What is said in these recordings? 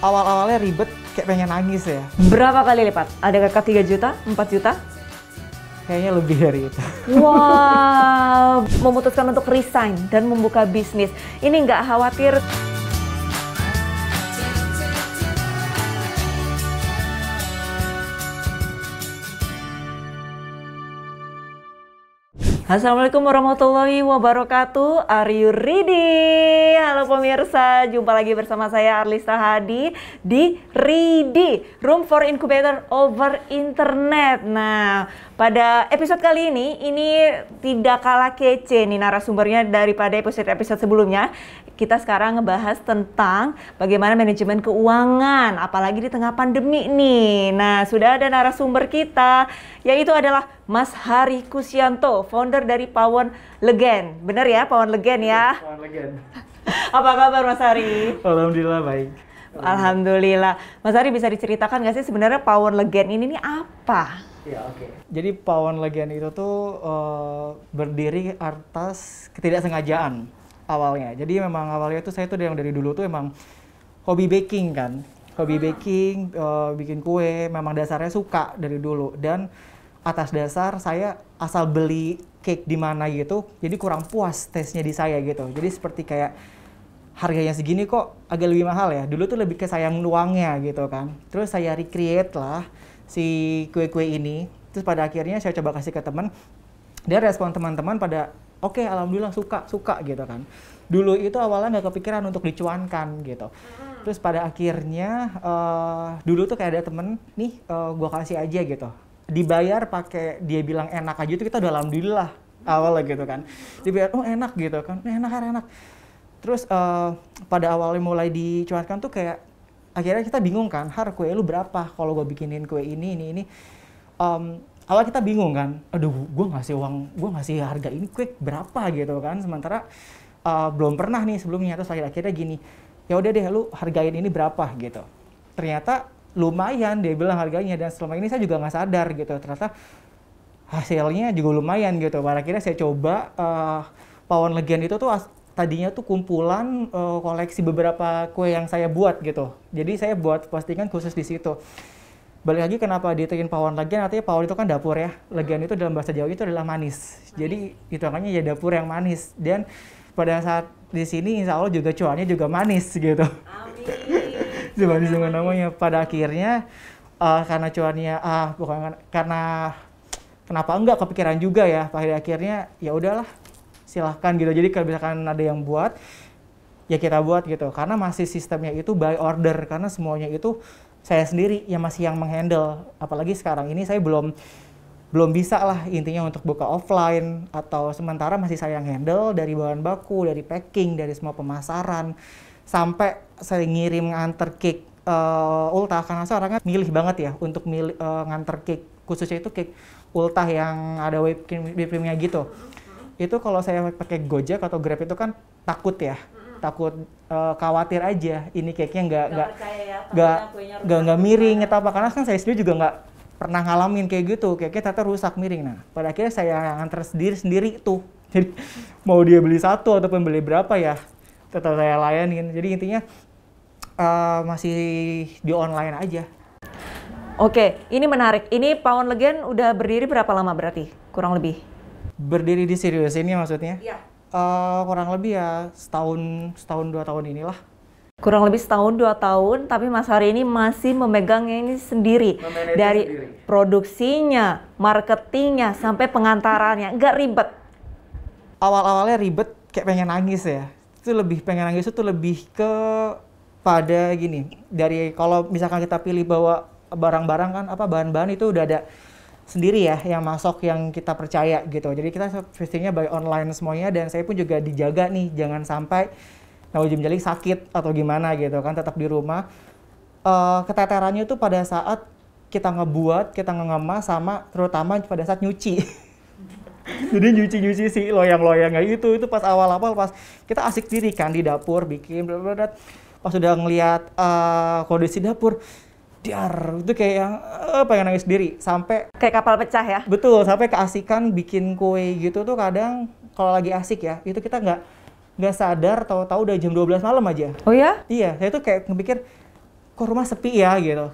Awal-awalnya ribet, kayak pengen nangis ya. Berapa kali lipat? Adakah 3 juta, 4 juta? Kayaknya lebih dari itu. Wow, memutuskan untuk resign dan membuka bisnis. Ini nggak khawatir? Assalamualaikum warahmatullahi wabarakatuh. Are you ready? Halo pemirsa, jumpa lagi bersama saya Arlista Hadi di RIDI, Room for Incubator over Internet. Nah, pada episode kali ini tidak kalah kece nih narasumbernya daripada episode-episode sebelumnya. Kita sekarang ngebahas tentang bagaimana manajemen keuangan, apalagi di tengah pandemi nih. Nah, sudah ada narasumber kita, yaitu adalah Mas Hari Kusyanto, founder dari Pawon Legend. Bener ya, Pawon Legend ya? Pawon Legend. Apa kabar Mas Hari? Alhamdulillah baik. Alhamdulillah. Mas Hari bisa diceritakan nggak sih sebenarnya Pawon Legend ini nih apa? Ya, oke. Jadi Pawon Legend itu tuh berdiri atas ketidaksengajaan awalnya. Jadi memang awalnya tuh saya tuh yang dari dulu tuh emang hobi baking kan. Hobi baking, bikin kue, memang dasarnya suka dari dulu. Dan atas dasar saya asal beli cake di mana gitu, jadi kurang puas tesnya di saya gitu. Jadi seperti kayak harganya segini kok agak lebih mahal ya. Dulu tuh lebih ke sayang uangnya gitu kan. Terus saya recreate lah si kue-kue ini. Terus pada akhirnya saya coba kasih ke teman. Dan respon teman-teman pada oke, alhamdulillah suka gitu kan. Dulu itu awalnya nggak kepikiran untuk dicuankan gitu. Terus pada akhirnya dulu tuh kayak ada temen nih, gua kasih aja gitu. Dibayar pakai dia bilang enak aja itu kita udah alhamdulillah awalnya gitu kan. Dibayar oh enak gitu kan, enak. Terus pada awalnya mulai dicuankan tuh kayak akhirnya kita bingung kan, Har kue lu berapa kalau gue bikinin kue ini. Awal kita bingung kan, aduh gue ngasih harga ini kue berapa gitu kan, sementara belum pernah nih sebelumnya. Terus akhirnya gini, ya udah deh lu hargain ini berapa gitu. Ternyata lumayan dia bilang harganya, dan selama ini saya juga nggak sadar gitu, ternyata hasilnya juga lumayan gitu. Pada akhirnya saya coba Pawon Legend itu tuh tadinya tuh kumpulan koleksi beberapa kue yang saya buat gitu. Jadi saya buat postingan khusus di situ. Balik lagi kenapa diituin Pawon Legend, artinya Pawon itu kan dapur ya. Legend itu dalam bahasa Jawa itu adalah manis. Jadi hitungannya ya dapur yang manis. Dan pada saat di sini insya Allah juga cuannya juga manis gitu. Amin. Manis dengan namanya. Pada akhirnya karena cuannya bukan karena kenapa enggak kepikiran juga ya. Pada akhirnya ya udahlah silahkan gitu. Jadi kalau misalkan ada yang buat ya kita buat gitu. Karena masih sistemnya itu by order, karena semuanya itu saya sendiri yang masih yang menghandle. Apalagi sekarang ini saya belum bisa lah intinya untuk buka offline, atau sementara masih saya yang handle dari bahan baku, dari packing, dari semua pemasaran, sampai saya ngirim nganter cake ultah, karena saya orangnya milih banget ya untuk nganter cake, khususnya itu cake ultah yang ada whipped cream-nya gitu. Itu kalau saya pakai Gojek atau Grab itu kan takut khawatir aja ini cake-nya nggak miring atau apa, karena kan saya sendiri juga nggak pernah ngalamin kayak gitu, cake-nya ternyata rusak miring. Nah pada akhirnya saya nganter sendiri tuh, jadi mau dia beli satu ataupun beli berapa ya tetap saya layanin. Jadi intinya masih di online aja. Oke, ini menarik. Ini Pawon Legend udah berdiri berapa lama berarti? Kurang lebih? Berdiri di serius ini maksudnya? Iya. Kurang lebih ya setahun 2 tahun inilah. Kurang lebih setahun 2 tahun, tapi Mas Hari ini masih memegangnya ini sendiri. Dari produksinya, marketingnya, sampai pengantarannya. Nggak ribet? Awal-awalnya ribet, kayak pengen nangis ya. Itu lebih pengen nangis itu lebih ke pada gini. Dari kalau misalkan kita pilih bawa barang-barang kan, bahan-bahan itu udah ada sendiri ya yang masuk, yang kita percaya gitu. Jadi kita pastinya by online semuanya, dan saya pun juga dijaga nih jangan sampai naujum-jalik sakit atau gimana gitu kan, tetap di rumah. Keteterannya tuh pada saat kita ngebuat, kita ngemas, sama terutama pada saat nyuci. Jadi nyuci si loyang-loyangnya itu pas awal-awal pas kita asik diri kan di dapur bikin blablabla. Pas sudah ngelihat kondisi dapur, itu kayak yang pengen nangis sendiri, sampai Kayak kapal pecah ya? betul, sampai keasikan bikin kue gitu tuh kadang kalau lagi asik ya, itu kita nggak sadar, tahu-tahu udah jam 12 malam aja. Oh ya? Iya, saya tuh kayak ngepikir kok rumah sepi ya gitu.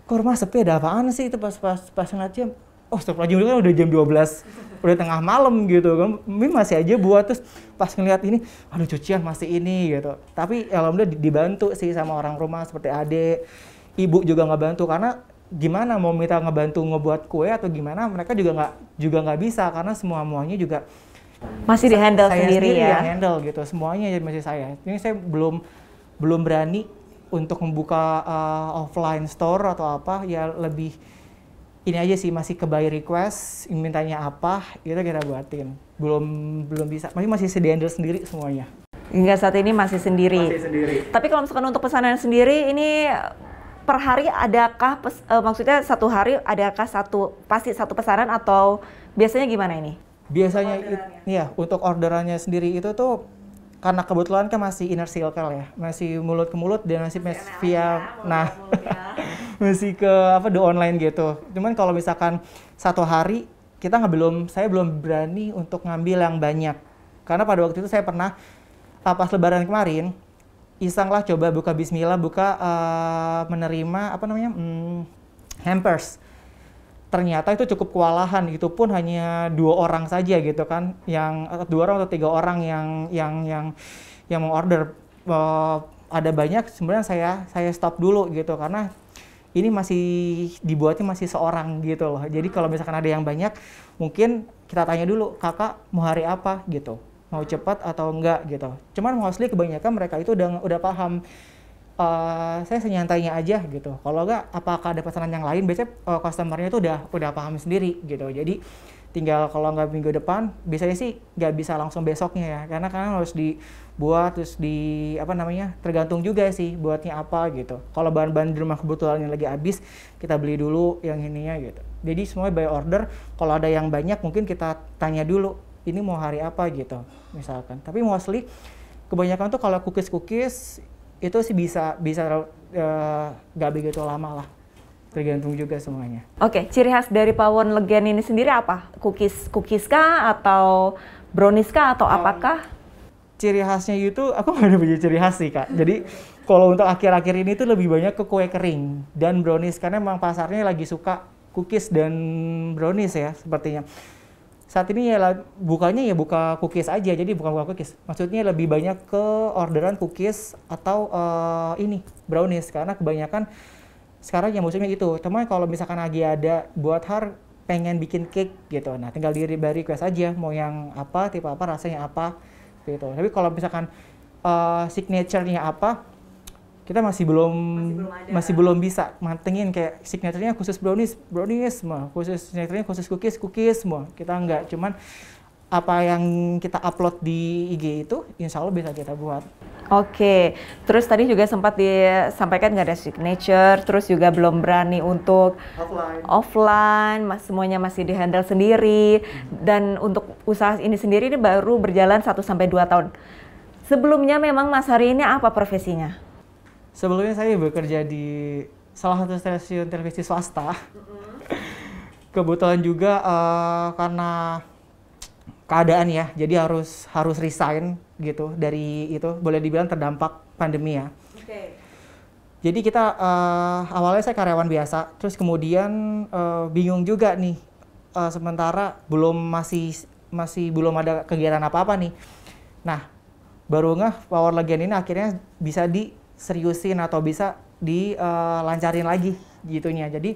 Kok rumah sepi, ada apaan sih itu pas ngeliat jam. Oh, astagfirullahaladzim, kan udah jam 12, udah tengah malam gitu kan. Ini masih aja buat, terus pas ngeliat ini, aduh cucian masih ini gitu. Tapi alhamdulillah dibantu sih sama orang rumah seperti adik, ibu juga nggak bantu karena gimana mau minta ngebantu ngebuat kue atau gimana, mereka juga nggak bisa karena semuanya juga masih di-handle saya sendiri ya. yang handle gitu, semuanya masih saya. Ini saya belum berani untuk membuka offline store atau apa, ya lebih ini aja sih, masih ke by request, mintanya apa itu kita buatin. Belum bisa, masih di-handle sendiri semuanya. Hingga saat ini masih sendiri. Masih sendiri. Tapi kalau misalkan untuk pesanan sendiri ini per hari adakah maksudnya satu hari adakah pasti satu pesanan atau biasanya gimana ini? Biasanya iya, untuk orderannya sendiri itu tuh karena kebetulan kan masih inner circle ya, masih mulut ke mulut dan masih via masih ke the online gitu. Cuman kalau misalkan satu hari saya belum berani untuk ngambil yang banyak. Karena pada waktu itu saya pernah pas lebaran kemarin iseng lah coba buka bismillah, menerima hampers. Ternyata itu cukup kewalahan, itu pun hanya 2 orang saja gitu kan, 2 orang atau 3 orang yang mau order. Ada banyak sebenarnya saya stop dulu gitu karena ini masih dibuatnya masih seorang gitu loh. Jadi kalau misalkan ada yang banyak, mungkin kita tanya dulu, kakak mau hari apa gitu, mau cepat atau enggak gitu. Cuman mostly kebanyakan mereka itu udah paham. Saya senyantainya aja gitu. Kalau enggak, apakah ada pesanan yang lain? Biasanya customer-nya itu udah paham sendiri gitu. Jadi tinggal kalau nggak minggu depan, biasanya sih nggak bisa langsung besoknya ya. Karena harus dibuat, terus tergantung juga sih buatnya apa gitu. Kalau bahan-bahan di rumah kebetulan yang lagi habis, kita beli dulu yang ininya gitu. Jadi semuanya by order. Kalau ada yang banyak, mungkin kita tanya dulu, ini mau hari apa gitu misalkan. Tapi mostly kebanyakan tuh kalau cookies itu sih bisa nggak begitu lama lah, tergantung juga semuanya. Oke, ciri khas dari pawon Legian ini sendiri apa? Cookies kah atau brownies kah atau apakah? Ciri khasnya itu aku nggak ada punya ciri khas sih Kak. Jadi kalau untuk akhir-akhir ini tuh lebih banyak ke kue kering dan brownies karena memang pasarnya lagi suka cookies dan brownies ya sepertinya. Saat ini bukanya buka cookies aja, jadi bukan buka cookies. Maksudnya lebih banyak ke orderan cookies atau brownies karena kebanyakan sekarang yang musimnya itu. Teman kalau misalkan lagi ada buat pengen bikin cake gitu, nah tinggal request aja mau yang apa, tipe apa, rasanya apa gitu. Tapi kalau misalkan signature-nya apa, kita masih belum bisa mantengin kayak signature-nya khusus brownies semua, khusus signature-nya khusus cookies semua. Kita enggak, cuman apa yang kita upload di IG itu insya Allah bisa kita buat. Oke, terus tadi juga sempat disampaikan nggak ada signature, terus juga belum berani untuk offline, semuanya masih di-handle sendiri. Dan untuk usaha ini sendiri ini baru berjalan 1-2 tahun. Sebelumnya memang Mas Hari ini apa profesinya? Sebelumnya saya bekerja di salah satu stasiun televisi swasta. Kebetulan juga karena keadaan ya, jadi harus resign gitu dari itu. Boleh dibilang terdampak pandemi ya. Jadi kita awalnya saya karyawan biasa, terus kemudian bingung juga nih. Sementara masih belum ada kegiatan apa-apa nih. Nah, baru Pawon Legian ini akhirnya bisa diseriusin atau bisa dilancarin lagi gitunya. Jadi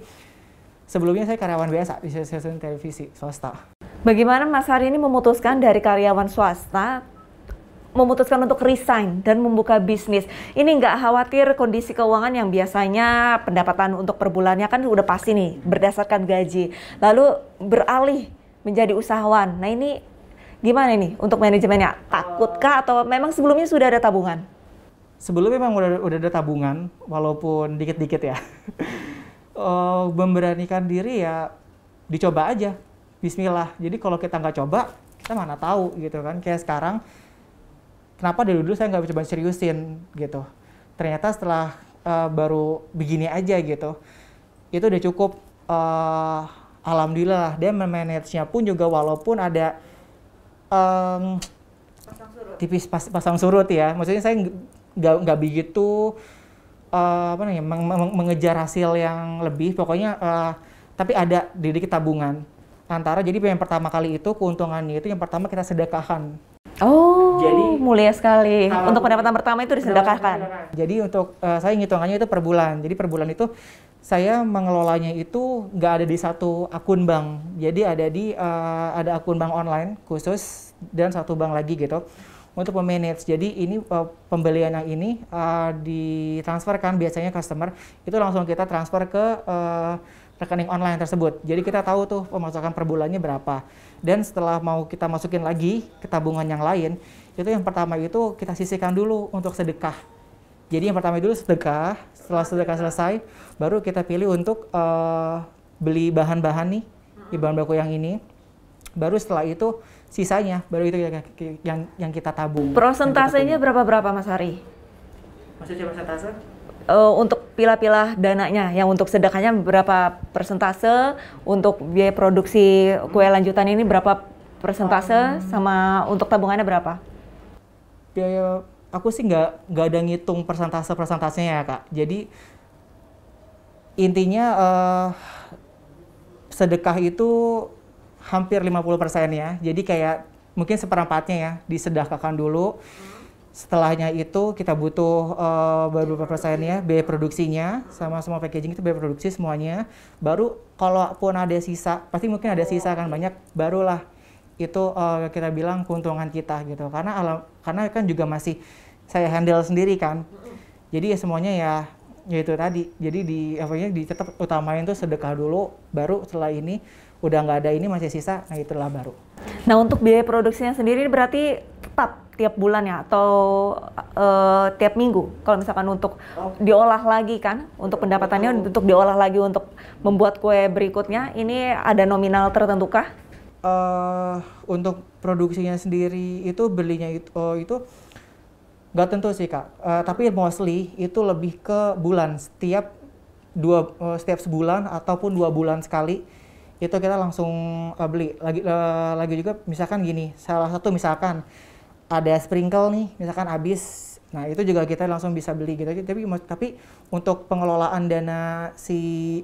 sebelumnya saya karyawan biasa di stasiun televisi swasta. Bagaimana Mas Hari ini memutuskan dari karyawan swasta, memutuskan untuk resign dan membuka bisnis? Ini nggak khawatir kondisi keuangan yang biasanya pendapatan untuk per bulannya kan udah pasti nih berdasarkan gaji, lalu beralih menjadi usahawan. Nah ini gimana nih untuk manajemennya? Takutkah atau memang sebelumnya sudah ada tabungan? Sebelumnya memang udah ada tabungan, walaupun dikit-dikit ya. Memberanikan diri ya dicoba aja, bismillah. Jadi kalau kita nggak coba, kita mana tahu gitu kan. Kayak sekarang, kenapa dari dulu saya nggak coba seriusin gitu. Ternyata setelah baru begini aja gitu, itu udah cukup. Alhamdulillah, dia memanage-nya pun juga walaupun ada tipis pasang surut ya. Maksudnya saya nggak begitu apa namanya mengejar hasil yang lebih, pokoknya tapi ada di tabungan antara. Jadi yang pertama kali itu keuntungannya itu yang pertama kita sedekahkan. Oh, jadi mulia sekali. Untuk pendapatan pertama itu disedekahkan. Jadi untuk saya ngitungannya itu per bulan. Jadi per bulan itu saya mengelolanya itu nggak ada di satu akun bank. Jadi ada di ada akun bank online khusus dan satu bank lagi gitu untuk memanage. Jadi ini pembelian yang ini ditransferkan biasanya customer itu langsung kita transfer ke rekening online tersebut. Jadi kita tahu tuh pemasukan per bulannya berapa. Dan setelah mau kita masukin lagi ke tabungan yang lain, itu yang pertama itu kita sisihkan dulu untuk sedekah. Jadi yang pertama dulu sedekah, setelah sedekah selesai, baru kita pilih untuk beli bahan-bahan nih, di bahan baku yang ini. Baru setelah itu sisanya, baru itu yang kita tabung. Prosentasenya berapa Mas Hari? Maksudnya persentase? Untuk pilah-pilah dananya, yang untuk sedekahnya berapa persentase, untuk biaya produksi kue lanjutan ini berapa persentase, sama untuk tabungannya berapa? Biaya aku sih nggak ada ngitung persentasenya ya Kak. Jadi intinya sedekah itu hampir 50% ya. Jadi kayak mungkin seperempatnya ya disedekahkan dulu. Setelahnya itu kita butuh beberapa persennya biaya produksinya sama semua packaging itu biaya produksi semuanya. Baru kalaupun ada sisa, pasti mungkin ada sisa kan banyak, barulah itu kita bilang keuntungan kita gitu. Karena kan juga masih saya handle sendiri kan. Jadi ya semuanya ya itu tadi. Jadi tetap utamain tuh sedekah dulu, baru setelah ini udah nggak ada ini masih sisa, nah itulah baru. Nah untuk biaya produksinya sendiri berarti tetap tiap bulan ya atau tiap minggu? Kalau misalkan untuk diolah lagi kan, untuk pendapatannya untuk diolah lagi untuk membuat kue berikutnya, ini ada nominal tertentu kah? Untuk produksinya sendiri itu belinya itu nggak tentu sih Kak, tapi mostly itu lebih ke bulan, setiap sebulan ataupun 2 bulan sekali itu kita langsung beli. Lagi juga misalkan gini, salah satu misalkan ada sprinkle nih, misalkan habis, nah itu juga kita langsung bisa beli gitu. Tapi untuk pengelolaan dana si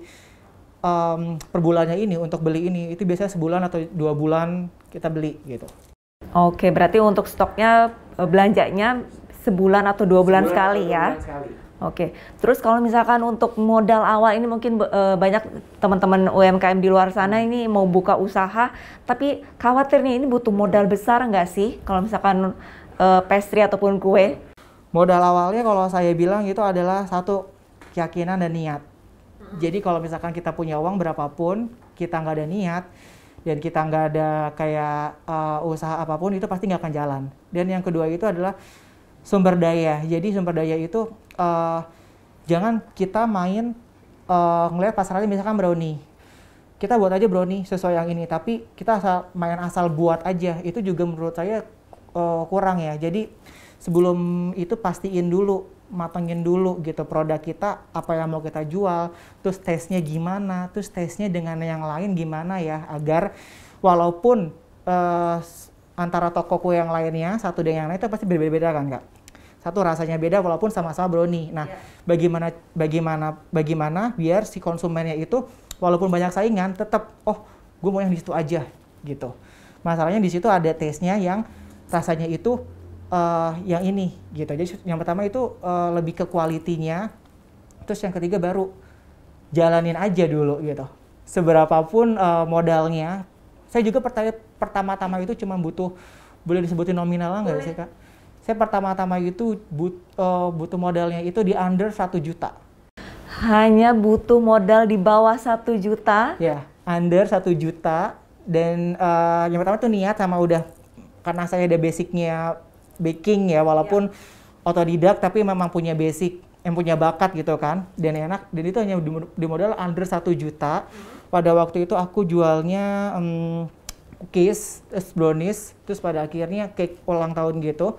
per bulannya ini untuk beli ini itu biasanya sebulan atau 2 bulan kita beli gitu. Oke, berarti untuk stoknya belanjanya sebulan atau 2 bulan sekali ya? Oke, terus kalau misalkan untuk modal awal ini mungkin banyak teman-teman UMKM di luar sana ini mau buka usaha, tapi khawatir nih ini butuh modal besar nggak sih kalau misalkan pastry ataupun kue? Modal awalnya kalau saya bilang itu adalah satu, keyakinan dan niat. Jadi kalau misalkan kita punya uang berapapun, kita nggak ada niat, dan kita nggak ada kayak usaha apapun, itu pasti nggak akan jalan. Dan yang kedua itu adalah sumber daya. Jadi sumber daya itu jangan kita main ngelihat pasarannya misalkan brownie. Kita buat aja brownie sesuai yang ini, tapi kita main asal buat aja. Itu juga menurut saya kurang ya. Jadi sebelum itu pastiin dulu, matengin dulu gitu produk kita, apa yang mau kita jual, terus tesnya gimana, terus tesnya dengan yang lain gimana ya, agar walaupun antara toko kue yang lainnya satu dengan yang lain itu pasti berbeda-beda kan Kak. Satu rasanya beda walaupun sama-sama brownie. Nah, bagaimana biar si konsumennya itu walaupun banyak saingan tetap gue mau yang di situ aja gitu. Masalahnya di situ ada taste-nya yang rasanya itu yang ini gitu. Jadi yang pertama itu lebih ke quality-nya. Terus yang ketiga baru jalanin aja dulu gitu. Seberapapun modalnya. Saya juga pertama-tama itu cuma boleh disebutin nominal nggak sih Kak? Saya pertama-tama itu butuh modalnya itu di under 1 juta. Hanya butuh modal di bawah 1 juta? Ya, under 1 juta. Dan yang pertama tuh niat sama udah, karena saya ada basicnya baking ya, walaupun otodidak tapi memang punya basic, yang punya bakat gitu kan, dan enak. Dan itu hanya di modal under 1 juta. Pada waktu itu aku jualnya cookies, terus brownies, terus pada akhirnya cake ulang tahun gitu.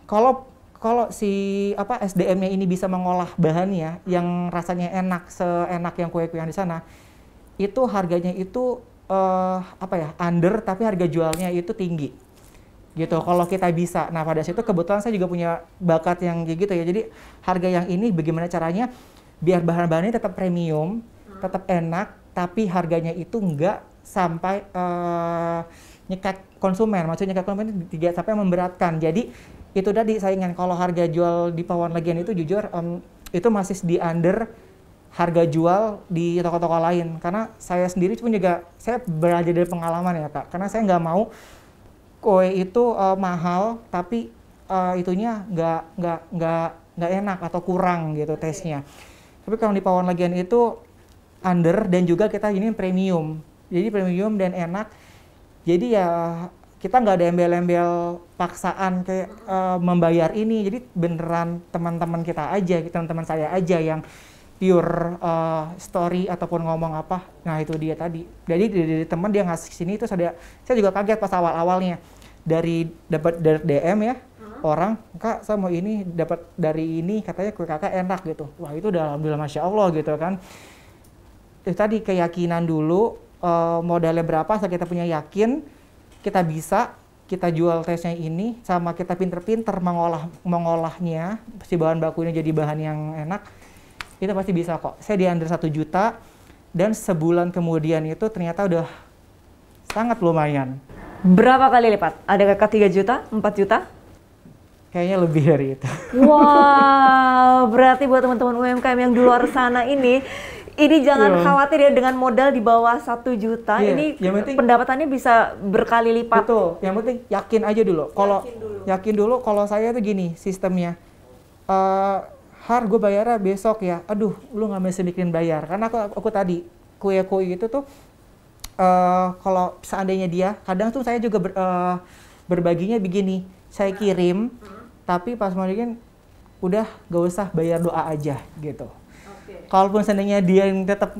Kalau si SDM-nya ini bisa mengolah bahannya yang rasanya enak, seenak yang kue-kue yang di sana, itu harganya itu under tapi harga jualnya itu tinggi. gitu kalau kita bisa. Nah pada situ kebetulan saya juga punya bakat yang kayak gitu ya. Jadi harga yang ini bagaimana caranya biar bahan-bahannya tetap premium, tetap enak, tapi harganya itu nggak sampai nyekat konsumen. Maksudnya nyekat konsumen itu tidak sampai memberatkan. Jadi itu tadi saingan kalau harga jual di Pawan Legian itu jujur itu masih di under harga jual di toko-toko lain. Karena saya sendiri pun juga saya belajar dari pengalaman ya Kak. Karena saya nggak mau kue itu mahal tapi itunya nggak enak atau kurang gitu tesnya. Tapi kalau di Pawan Legian itu under dan juga kita ini premium. Jadi premium dan enak. Jadi ya kita nggak ada embel-embel paksaan kayak membayar ini. Jadi beneran teman-teman kita aja, teman-teman saya aja yang pure story ataupun ngomong apa. Nah itu dia tadi. Jadi dari teman dia ngasih sini itu saya juga kaget pas awal-awalnya dapat dari DM ya orang, Kak saya mau ini dapat dari ini katanya kue kakak enak gitu. Wah itu udah alhamdulillah masya Allah gitu kan. Itu tadi keyakinan dulu modalnya berapa, kita punya yakin kita bisa. Kita jual tesnya ini sama kita pinter-pinter mengolahnya si bahan bakunya jadi bahan yang enak. Itu pasti bisa kok. Saya di under 1 juta dan sebulan kemudian itu ternyata udah sangat lumayan. Berapa kali lipat? Ada kakak 3 juta, 4 juta? Kayaknya lebih dari itu. Wow, berarti buat teman-teman UMKM yang di luar sana ini jangan khawatir ya dengan modal di bawah 1 juta. Ini yang penting, pendapatannya bisa berkali lipat. Betul, yang penting yakin aja dulu. Kalau yakin dulu kalau saya tuh gini sistemnya. Har gue bayarnya besok ya, aduh lu nggak bisa bikin bayar karena aku tadi kue-kue itu tuh kalau seandainya dia kadang tuh saya juga berbaginya begini, saya kirim tapi pas mau bikin udah gak usah bayar doa aja gitu. Kalaupun seandainya dia yang tetap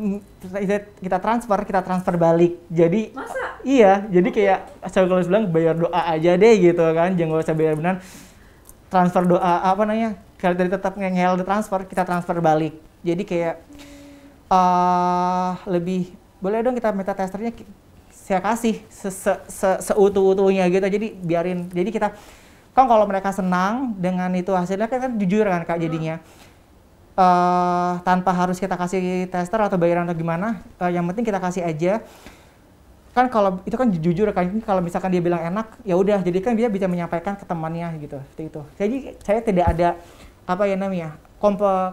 kita transfer balik. Jadi masa? Iya, jadi kayak saya kalau bilang bayar doa aja deh gitu kan, jangan usah bayar benar. Transfer doa apa namanya? Kalau tadi tetap ngehel di transfer, kita transfer balik. Jadi kayak lebih boleh dong kita minta testernya saya kasih seutuh-utuhnya gitu. Jadi biarin. Jadi kita kan kalau mereka senang dengan itu hasilnya kan jujur kan Kak jadinya. Tanpa harus kita kasih tester atau bayaran atau gimana, yang penting kita kasih aja. Kan kalau itu kan jujur kan, kalau misalkan dia bilang enak ya udah, jadi kan dia bisa menyampaikan ke temannya gitu, seperti itu. Jadi saya tidak ada apa ya namanya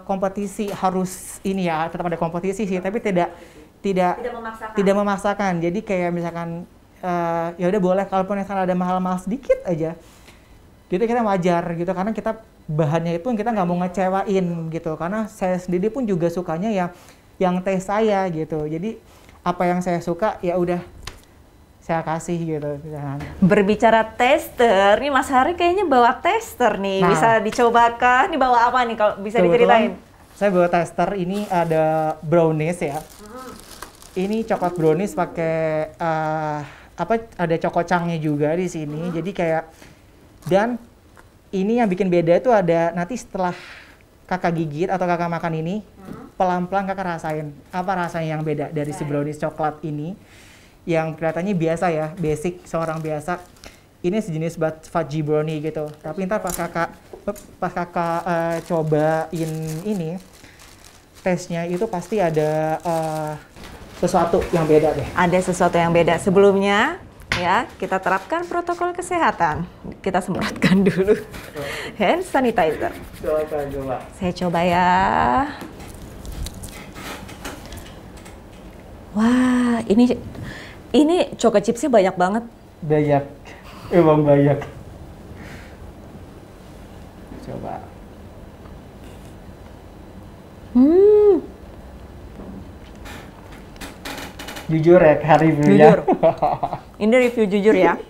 kompetisi harus ini ya, tetap ada kompetisi sih, tapi tidak memaksakan. Jadi kayak misalkan ya udah boleh, kalaupun misalkan ada mahal-mahal sedikit aja, gitu kita wajar gitu, karena kita bahannya itu kita nggak mau ngecewain gitu, karena saya sendiri pun juga sukanya ya yang tes saya gitu. Jadi apa yang saya suka ya udah saya kasih gitu. Berbicara tester, nih Mas Hari kayaknya bawa tester nih, bisa dicobakan. Ini bawa apa nih kalau bisa diceritain? Saya bawa tester, ini ada brownies ya. Ini coklat brownies pakai ada cokocangnya juga di sini. Jadi kayak, dan ini yang bikin beda itu ada nanti setelah kakak gigit atau kakak makan ini, pelan-pelan kakak rasain apa rasanya yang beda dari si brownies coklat ini. Yang kelihatannya biasa ya, basic seorang biasa. Ini sejenis fudgy brownie gitu. Tapi ntar pas kakak cobain ini, tesnya itu pasti ada sesuatu yang beda deh. Ada sesuatu yang beda. Sebelumnya ya, kita terapkan protokol kesehatan. Kita semprotkan dulu hand sanitizer. Coba. Saya coba ya. Wah, ini choco chipsnya banyak banget. Banyak, emang banyak. Coba. Jujur ya, hari ini. Jujur. Ini review jujur ya.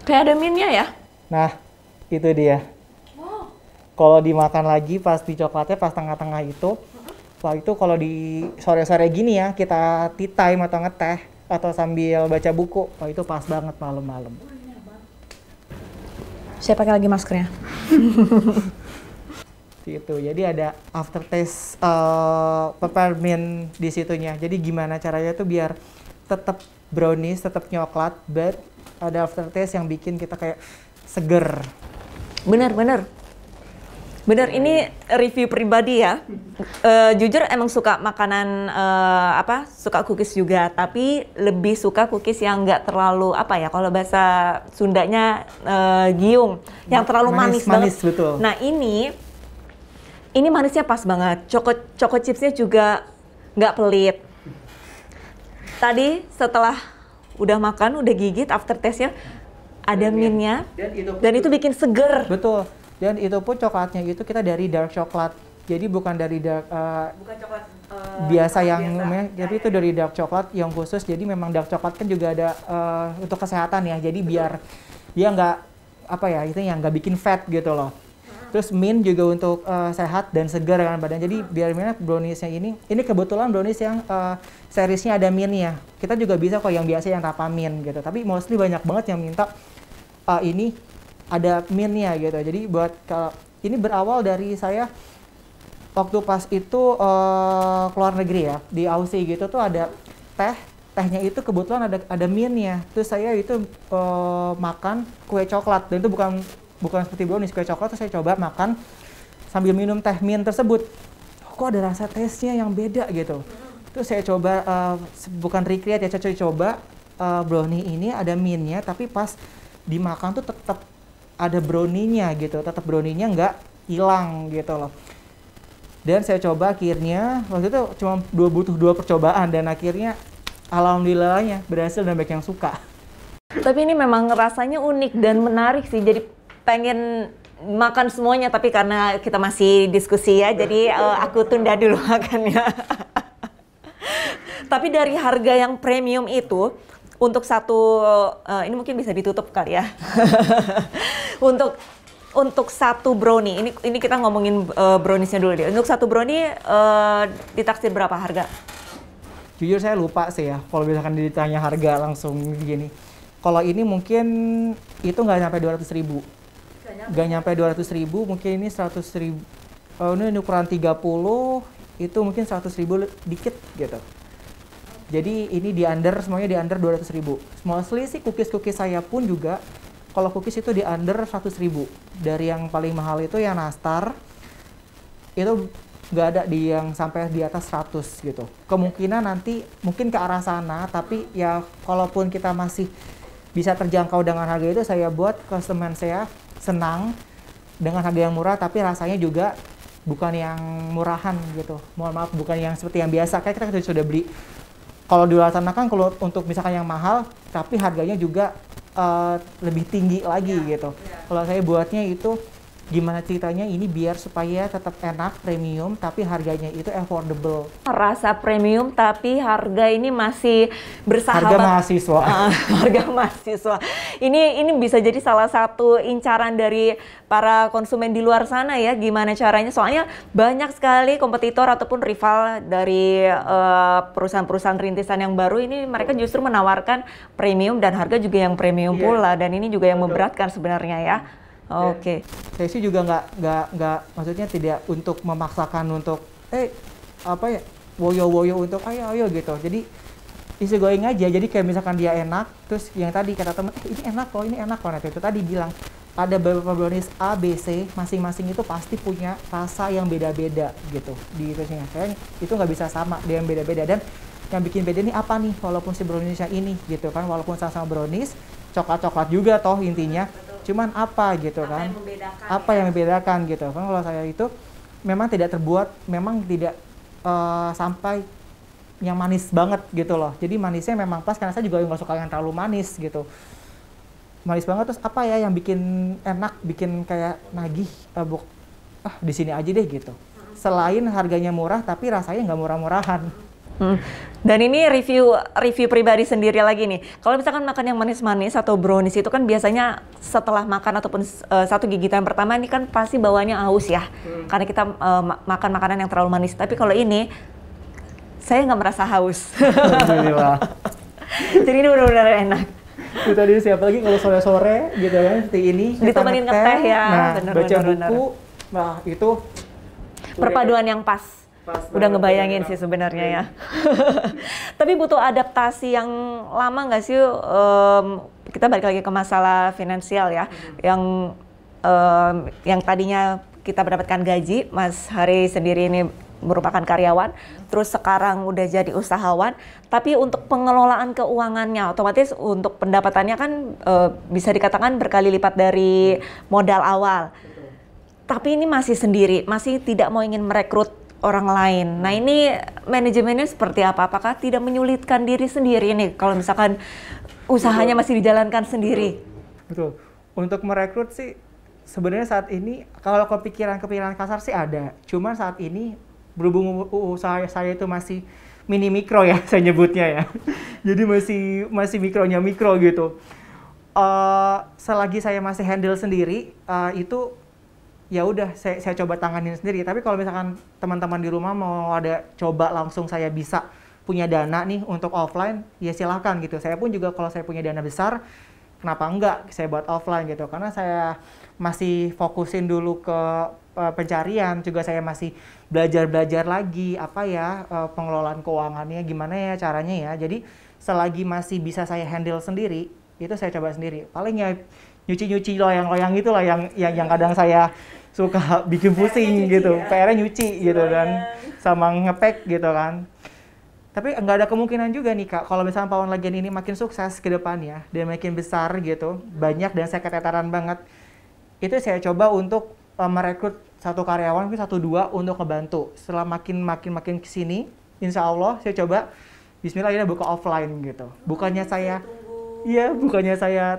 Kayak ada minnya ya. Nah, itu dia. Wow. Kalau dimakan lagi pasti coklatnya pas tengah-tengah itu. Wah itu kalau di sore-sore gini ya, kita tea time atau ngeteh atau sambil baca buku, wah itu pas banget malam-malam. Saya pakai lagi maskernya. Itu jadi ada aftertaste peppermint di situnya. Jadi gimana caranya tuh biar tetap brownies, tetap coklat, but ada aftertaste yang bikin kita kayak seger. Bener. Ini review pribadi ya. Jujur emang suka makanan suka cookies juga, tapi lebih suka cookies yang nggak terlalu kalau bahasa Sundanya giung, yang terlalu manis banget. Betul. Nah ini manisnya pas banget. Choco chipsnya juga nggak pelit. Tadi setelah udah makan, udah gigit, aftertaste-nya ada mintnya, dan itu bikin seger. Betul. Dan itu pun coklatnya itu kita dari dark coklat. Jadi bukan dari dark Bukan coklat biasa tapi itu dari dark coklat yang khusus. Jadi memang dark coklat kan juga ada untuk kesehatan ya. Jadi biar dia nggak nggak bikin fat gitu loh. Terus mint juga untuk sehat dan segar kan badan. Jadi biar browniesnya ini kebetulan brownies yang seriesnya ada mintnya. Kita juga bisa kok yang biasa yang tanpa mint gitu. Tapi mostly banyak banget yang minta ini ada mintnya gitu. Jadi buat ini berawal dari saya waktu pas itu keluar negeri ya, di Aussie gitu tuh ada tehnya itu kebetulan ada mintnya. Terus saya itu makan kue coklat, dan itu bukan seperti brownies, kue coklat. Terus saya coba makan sambil minum teh mint tersebut. Kok ada rasa taste-nya yang beda gitu. Terus saya coba bukan recreate ya, saya coba brownie ini ada mintnya, tapi pas dimakan tuh tetap ada brownie-nya gitu, tetap brownie-nya nggak hilang gitu loh. Dan saya coba akhirnya, waktu itu cuma butuh 2 percobaan, dan akhirnya alhamdulillahnya berhasil dan banyak yang suka. Tapi ini memang rasanya unik dan menarik sih, jadi pengen makan semuanya, tapi karena kita masih diskusi ya, jadi aku tunda dulu makannya. Tapi dari harga yang premium itu, untuk satu, ini mungkin bisa ditutup kali ya. Untuk satu brownie, ini kita ngomongin browniesnya dulu deh. Untuk satu brownie ditaksir berapa harga? Jujur saya lupa sih ya, kalau misalkan ditanya harga langsung gini. Kalau ini mungkin itu nggak nyampe 200.000. Nggak nyampe 200.000, mungkin ini 100.000. Ini ukuran 30, itu mungkin 100.000 dikit gitu. Jadi ini semuanya di under 200.000. Mostly sih cookies saya pun juga, kalau cookies itu di under 100.000. Dari yang paling mahal itu yang nastar, itu nggak ada di yang sampai di atas 100 gitu. Kemungkinan nanti mungkin ke arah sana, tapi ya kalaupun kita masih bisa terjangkau dengan harga itu, saya buat customer saya senang dengan harga yang murah, tapi rasanya juga bukan yang murahan gitu. Mohon maaf, bukan yang seperti yang biasa. Kayak kita sudah beli. Kalau di luar sana kan kalau untuk misalkan yang mahal, tapi harganya juga lebih tinggi lagi gitu. Kalau saya buatnya itu gimana ceritanya ini biar supaya tetap enak, premium, tapi harganya itu affordable. Rasa premium tapi harga ini masih bersahabat. Harga mahasiswa. Harga mahasiswa. Ini bisa jadi salah satu incaran dari para konsumen di luar sana ya, gimana caranya. Soalnya banyak sekali kompetitor ataupun rival dari perusahaan-perusahaan rintisan yang baru ini, mereka justru menawarkan premium dan harga juga yang premium pula, dan ini juga yang memberatkan sebenarnya ya. Oke. Saya sih juga nggak maksudnya tidak untuk memaksakan untuk woyo untuk ayo gitu. Jadi easy going aja. Jadi kayak misalkan dia enak, terus yang tadi kata teman, ini enak loh. Nah, itu tadi bilang ada beberapa brownies A, B, C, masing-masing itu pasti punya rasa yang beda-beda gitu di itunya. Kayaknya itu nggak bisa sama, dia yang beda-beda. Dan yang bikin beda ini apa nih? Walaupun si browniesnya ini gitu kan, walaupun sama-sama brownies, coklat-coklat juga toh intinya. Cuman apa gitu kan? Apa yang membedakan gitu kan? Kalau saya itu memang tidak sampai yang manis banget gitu loh. Jadi manisnya memang pas, karena saya juga nggak suka yang terlalu manis gitu. Manis banget, terus apa ya yang bikin enak, bikin kayak nagih, di sini aja deh gitu. Selain harganya murah, tapi rasanya nggak murah-murahan. Dan ini review pribadi sendiri lagi nih. Kalau misalkan makan yang manis-manis atau brownies itu kan biasanya setelah makan ataupun satu gigitan pertama ini kan pasti bawaannya haus ya. Karena kita makan makanan yang terlalu manis. Tapi kalau ini saya nggak merasa haus. Alhamdulillah. Jadi ini benar-benar enak. Itu tadi siapa lagi kalau sore-sore gitu kan, seperti ini. Ditemenin ngeteh ya. Nah, bener, baca bener, buku. Nah, itu perpaduan yang pas. Udah ngebayangin sih sebenarnya ya. Tapi butuh adaptasi yang lama nggak sih? Kita balik lagi ke masalah finansial ya, yang tadinya kita mendapatkan gaji, Mas Hari sendiri ini merupakan karyawan, terus sekarang udah jadi usahawan, tapi untuk pengelolaan keuangannya, otomatis untuk pendapatannya kan bisa dikatakan berkali lipat dari modal awal. Tapi ini masih sendiri, masih tidak mau ingin merekrut orang lain. Nah ini manajemennya seperti apa? Apakah tidak menyulitkan diri sendiri nih kalau misalkan usahanya masih dijalankan sendiri? Betul. Untuk merekrut sih sebenarnya saat ini kalau kepikiran kasar sih ada. Cuman saat ini berhubung usaha saya itu masih mini mikro ya saya nyebutnya ya. Jadi masih mikronya mikro gitu. Selagi saya masih handle sendiri itu ya udah saya coba tanganin sendiri. Tapi kalau misalkan teman-teman di rumah mau ada coba langsung saya bisa punya dana nih untuk offline, ya silakan gitu. Saya pun juga kalau saya punya dana besar, kenapa enggak saya buat offline gitu. Karena saya masih fokusin dulu ke pencarian, juga saya masih belajar lagi apa ya pengelolaan keuangannya gimana ya caranya ya. Jadi selagi masih bisa saya handle sendiri, itu saya coba sendiri. Paling ya nyuci loyang-loyang gitu lah yang kadang saya suka bikin pusing gitu. Ya. PR-nya nyuci gitu kan, sama ngepack gitu kan. Tapi nggak ada kemungkinan juga nih Kak, kalau misalnya Pawon Legian ini makin sukses ke depannya, dia makin besar gitu, banyak dan saya keteteran banget, itu saya coba untuk merekrut satu karyawan, mungkin 1-2 untuk ngebantu. Setelah makin kesini, insya Allah saya coba Bismillah ya buka offline gitu. Bukannya saya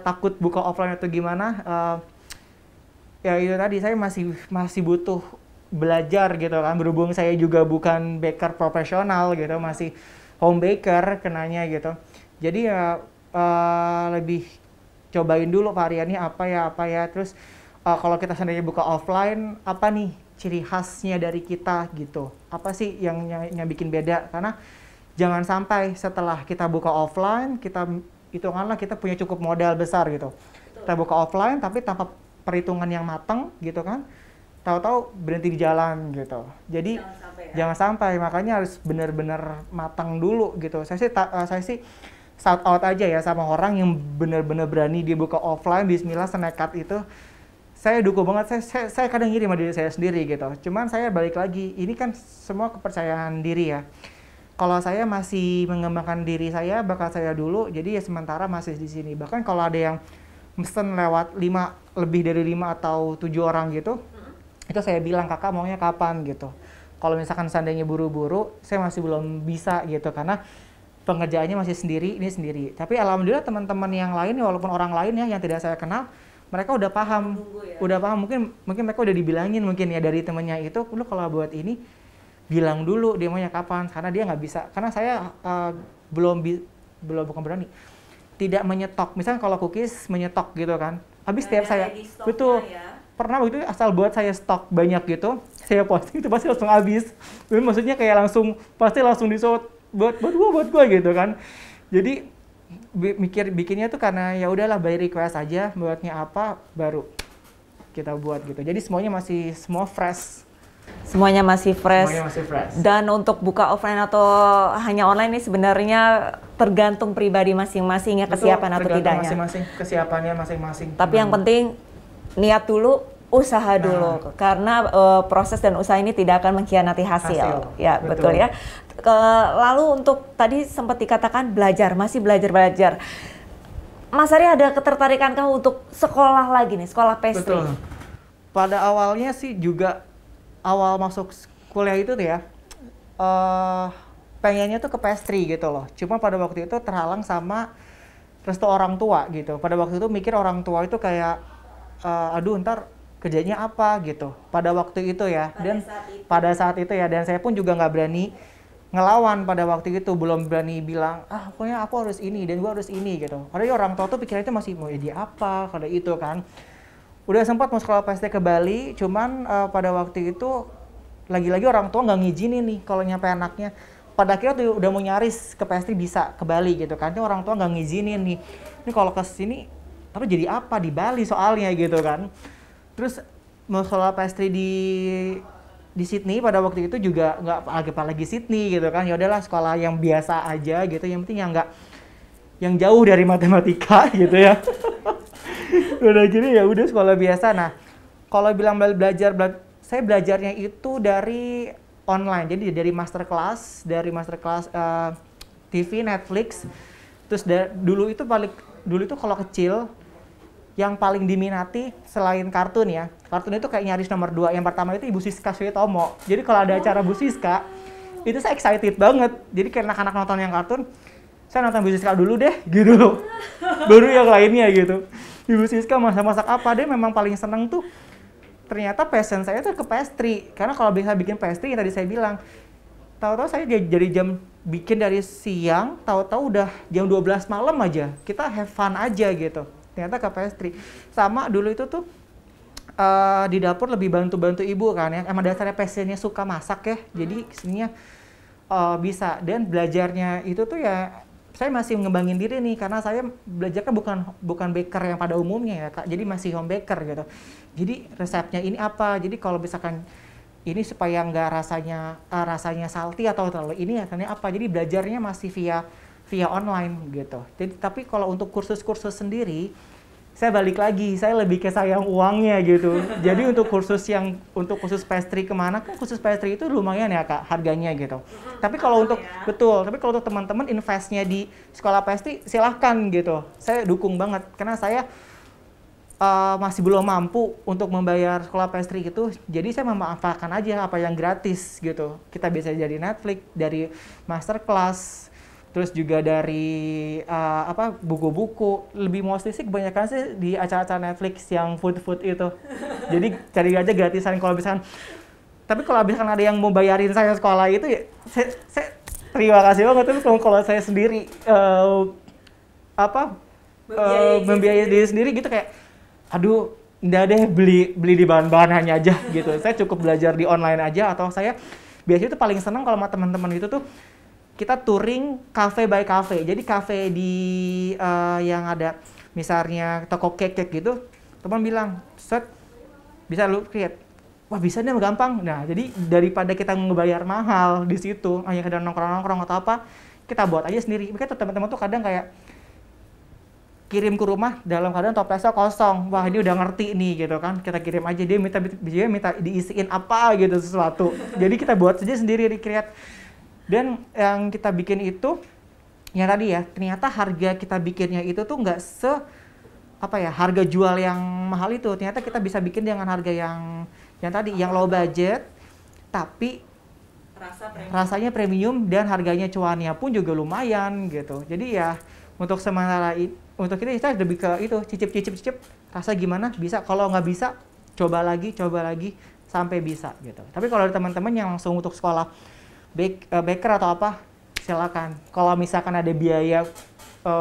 takut buka offline atau gimana. Ya itu tadi saya masih butuh belajar gitu kan. Berhubung saya juga bukan baker profesional gitu, masih home baker kenanya gitu. Jadi ya lebih cobain dulu variannya apa ya. Terus kalau kita sendiri buka offline, apa nih ciri khasnya dari kita gitu? Apa sih yang bikin beda? Karena jangan sampai setelah kita buka offline, hitunganlah kita punya cukup modal besar gitu. Betul. Kita buka offline tapi tanpa perhitungan yang matang gitu kan. Tahu-tahu berhenti di jalan gitu. Jadi jangan sampai, makanya harus benar-benar matang dulu gitu. Saya sih shout out aja ya sama orang yang benar-benar berani dia buka offline, bismillah senekat itu. Saya dukung banget, saya kadang ngiri sama diri saya sendiri gitu. Cuman saya balik lagi, ini kan semua kepercayaan diri ya. Kalau saya masih mengembangkan diri saya, bakal saya dulu, jadi ya sementara masih di sini. Bahkan kalau ada yang mesen lewat lebih dari 5 atau 7 orang gitu, itu saya bilang, kakak maunya kapan gitu. Kalau misalkan seandainya buru-buru, saya masih belum bisa gitu, karena pengerjaannya masih sendiri, ini sendiri. Tapi alhamdulillah teman-teman yang lain, walaupun orang lain ya yang tidak saya kenal, mereka udah paham, mungkin mereka udah dibilangin mungkin ya dari temennya itu, lu kalau buat ini bilang dulu dia maunya kapan, karena dia nggak bisa, karena saya bukan berani, tidak menyetok. Misalnya kalau cookies menyetok gitu kan, habis setiap saya betul ya. Pernah begitu asal buat saya stok banyak gitu, saya posting itu pasti langsung habis. Maksudnya kayak pasti langsung di-short buat gua gitu kan. Jadi bikinnya tuh karena ya udahlah by request aja, buatnya apa baru kita buat gitu. Jadi semua fresh. Semuanya masih fresh. Dan untuk buka offline atau hanya online ini sebenarnya tergantung pribadi masing-masing ya, kesiapan atau tidaknya. Masing-masing kesiapannya masing-masing. Tapi yang penting niat dulu, usaha dulu, karena proses dan usaha ini tidak akan mengkhianati hasil. Ya, betul ya. Lalu untuk tadi sempat dikatakan masih belajar. Mas Ari ada ketertarikan kah untuk sekolah lagi nih, sekolah pastry? Betul. Pada awalnya sih juga awal masuk kuliah itu tuh ya, pengennya tuh ke pastry gitu loh. Cuma pada waktu itu terhalang sama restu orang tua gitu. Pada waktu itu mikir orang tua itu kayak, aduh ntar kerjanya apa gitu. Pada waktu itu ya, pada saat itu ya, dan saya pun juga nggak berani ngelawan pada waktu itu, belum berani bilang, pokoknya aku harus ini dan gua harus ini gitu. Karena orang tua tuh pikirannya masih mau jadi apa, kada itu kan. Udah sempat mau sekolah pastry ke Bali, cuman pada waktu itu lagi-lagi orang tua nggak ngizinin nih kalau nyampe anaknya. Pada akhirnya tuh udah mau nyaris ke pastry bisa ke Bali gitu kan. Ini orang tua nggak ngizinin nih. Ini kalau ke sini, tapi jadi apa di Bali soalnya gitu kan. Terus mau sekolah pastry di di Sydney pada waktu itu juga nggak apalagi Sydney gitu kan, ya udahlah sekolah yang biasa aja gitu, yang penting yang jauh dari matematika gitu ya. Udah gini ya udah sekolah biasa. Nah, kalau bilang saya belajarnya itu dari online, jadi dari masterclass TV, Netflix. Terus dulu itu kalau kecil yang paling diminati selain kartun ya. Kartun itu kayak nyaris nomor 2. Yang pertama itu Ibu Siska Suitomo. Jadi kalau ada acara Bu Siska, itu saya excited banget. Jadi kayak anak-anak nonton yang kartun, saya nonton Bu Siska dulu deh, gitu loh. Baru yang lainnya gitu. Ibu Siska masak-masak apa, dia memang paling seneng tuh. Ternyata passion saya tuh ke pastry. Karena kalau bisa bikin pastry yang tadi saya bilang, tahu-tahu saya dari jam bikin dari siang, tahu-tahu udah jam 12 malam aja. Kita have fun aja gitu. Ternyata ke pastry. Sama dulu itu tuh di dapur lebih bantu-bantu ibu kan ya. Emang dasarnya passionnya suka masak ya. Jadi kesininya bisa. Dan belajarnya itu tuh ya saya masih ngembangin diri nih, karena saya belajarnya bukan baker yang pada umumnya ya Kak. Jadi masih home baker gitu. Jadi resepnya ini apa? Jadi kalau misalkan ini supaya nggak rasanya salty atau terlalu ini rasanya apa? Jadi belajarnya masih via online gitu. Jadi tapi kalau untuk kursus-kursus sendiri, saya balik lagi, saya lebih ke sayang uangnya gitu. Jadi untuk kursus pastry kemana, kan kursus pastry itu lumayan ya Kak harganya gitu. Tapi kalau untuk tapi kalau untuk teman-teman investnya di sekolah pastry silahkan gitu. Saya dukung banget karena saya masih belum mampu untuk membayar sekolah pastry gitu. Jadi saya memanfaatkan aja apa yang gratis gitu. Kita bisa jadi Netflix, dari masterclass, terus juga dari buku-buku. Lebih mostly sih kebanyakan sih di acara-acara Netflix yang food itu. Jadi cari aja gratisan kalau misalkan. Tapi kalau misalkan ada yang mau bayarin saya sekolah itu ya saya terima kasih banget. Terus kalau saya sendiri membiayai diri sendiri gitu kayak aduh, enggak deh beli di bahan-bahannya aja gitu. Saya cukup belajar di online aja, atau saya biasanya tuh paling senang kalau sama teman-teman itu tuh kita touring cafe by cafe. Jadi cafe di yang ada misalnya toko cake gitu, teman bilang, "Set, bisa lu create." Wah, bisa nih, gampang. Nah, jadi daripada kita ngebayar mahal di situ, hanya kadang nongkrong-nongkrong atau apa, kita buat aja sendiri. Makanya teman-teman tuh kadang kayak kirim ke rumah dalam keadaan toplesnya kosong. Wah, ini udah ngerti nih gitu kan. Kita kirim aja, dia minta diisiin apa gitu sesuatu. Jadi kita buat saja sendiri, di-create. Dan yang kita bikin itu yang tadi ya, ternyata harga kita bikinnya itu tuh nggak harga jual yang mahal itu. Ternyata kita bisa bikin dengan harga yang tadi, yang low budget, tapi rasanya premium dan harganya cuannya pun juga lumayan gitu. Jadi ya untuk sementara untuk kita lebih ke itu, cicip rasa gimana, bisa. Kalau nggak bisa, coba lagi sampai bisa gitu. Tapi kalau ada teman-teman yang langsung untuk sekolah baker atau apa, silakan. Kalau misalkan ada biaya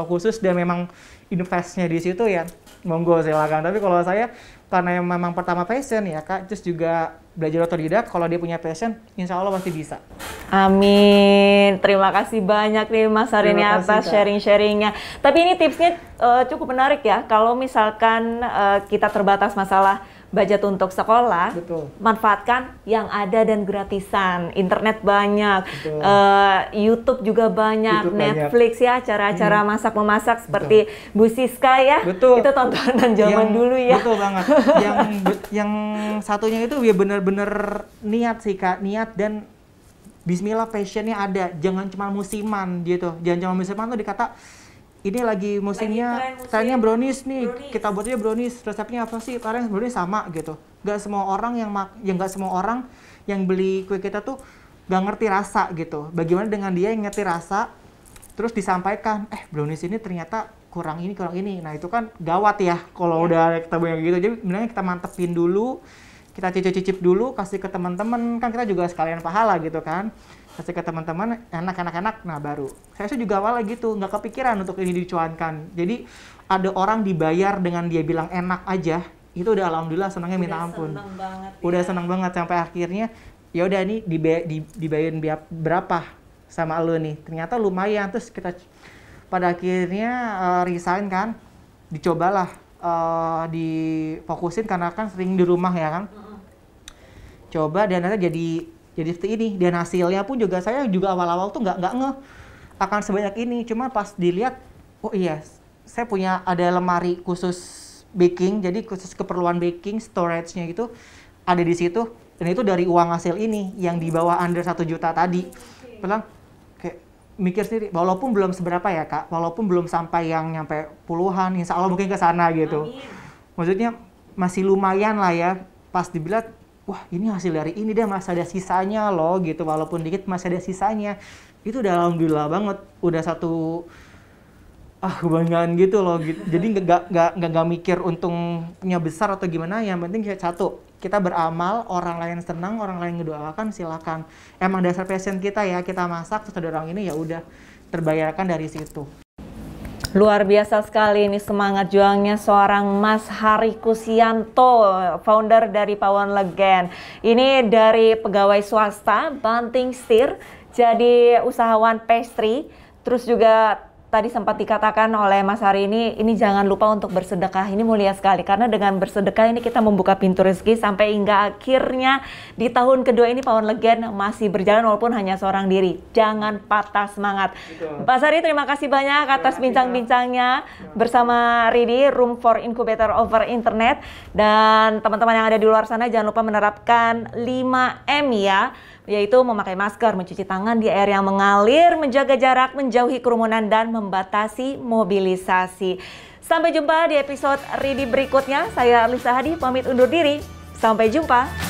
khusus dan memang investnya di situ ya monggo silakan. Tapi kalau saya karena yang memang pertama passion ya Kak, terus juga belajar otodidak, kalau dia punya passion, insya Allah pasti bisa. Amin. Terima kasih banyak nih Mas Harini atas sharing-sharingnya. Tapi ini tipsnya cukup menarik ya. Kalau misalkan kita terbatas masalah budget untuk sekolah, betul, manfaatkan yang ada dan gratisan. Internet banyak, YouTube juga banyak, Netflix ya, acara-acara masak-memasak seperti Bu Siska ya. Betul. Itu tontonan zaman dulu ya. Betul banget. yang satunya itu ya benar-benar niat sih Kak, niat dan bismillah, passionnya ada. Jangan cuma musiman gitu. Jangan cuma musiman tuh dikata ini lagi musimnya, kayaknya brownies nih, kita buatnya brownies, resepnya apa sih? Karena brownies sama gitu. Nggak semua orang yang beli kue kita tuh nggak ngerti rasa gitu. Bagaimana dengan dia yang ngerti rasa, terus disampaikan, brownies ini ternyata kurang ini. Nah itu kan gawat ya kalau udah kita banyak gitu. Jadi sebenarnya kita mantepin dulu, kita cicip dulu, kasih ke teman-teman, kan kita juga sekalian pahala gitu kan. Kasih ke teman-teman, enak, nah baru. Saya sih juga awalnya gitu, nggak kepikiran untuk ini dicuankan. Jadi ada orang dibayar dengan dia bilang enak aja, itu udah alhamdulillah senangnya minta ampun. Udah senang banget sampai akhirnya, ya udah nih dibayarin berapa sama lu nih. Ternyata lumayan, terus kita pada akhirnya resign kan, dicobalah difokusin karena kan sering di rumah ya kan. coba dan ternyata jadi seperti ini. Dan hasilnya pun juga saya juga awal-awal tuh nggak ngeh akan sebanyak ini. Cuma pas dilihat, oh iya, saya punya ada lemari khusus baking, jadi khusus keperluan baking, storage-nya gitu ada di situ. Dan itu dari uang hasil ini yang di bawah under 1 juta tadi. Bilang kayak mikir sendiri, walaupun belum seberapa ya Kak, walaupun belum sampai yang nyampe puluhan, insya Allah mungkin ke sana gitu. Amin. Maksudnya masih lumayan lah ya, pas dibilang, wah ini hasil dari ini deh, masih ada sisanya loh gitu, walaupun dikit masih ada sisanya. Itu udah alhamdulillah banget, udah satu kebanggaan gitu loh gitu. Jadi nggak mikir untungnya besar atau gimana, yang penting kayak satu, kita beramal, orang lain senang, orang lain ngedoakan, silakan. Emang dasar passion kita ya, kita masak terus ada orang ini, ya udah terbayarkan dari situ. Luar biasa sekali ini semangat juangnya seorang Mas Hari Kusianto, founder dari Pawon Legend. Ini dari pegawai swasta, banting setir, jadi usahawan pastry, terus juga tadi sempat dikatakan oleh Mas Hari ini jangan lupa untuk bersedekah. Ini mulia sekali karena dengan bersedekah ini kita membuka pintu rezeki sampai hingga akhirnya di tahun kedua ini Pawon Legend masih berjalan walaupun hanya seorang diri. Jangan patah semangat. Mas Hari, terima kasih banyak atas bincang-bincangnya bersama Ridi, Room for Incubator over Internet. Dan teman-teman yang ada di luar sana jangan lupa menerapkan 5M ya, yaitu memakai masker, mencuci tangan di air yang mengalir, menjaga jarak, menjauhi kerumunan, dan membatasi mobilisasi. Sampai jumpa di episode Ridi berikutnya. Saya Arlisa Hadi, pamit undur diri. Sampai jumpa.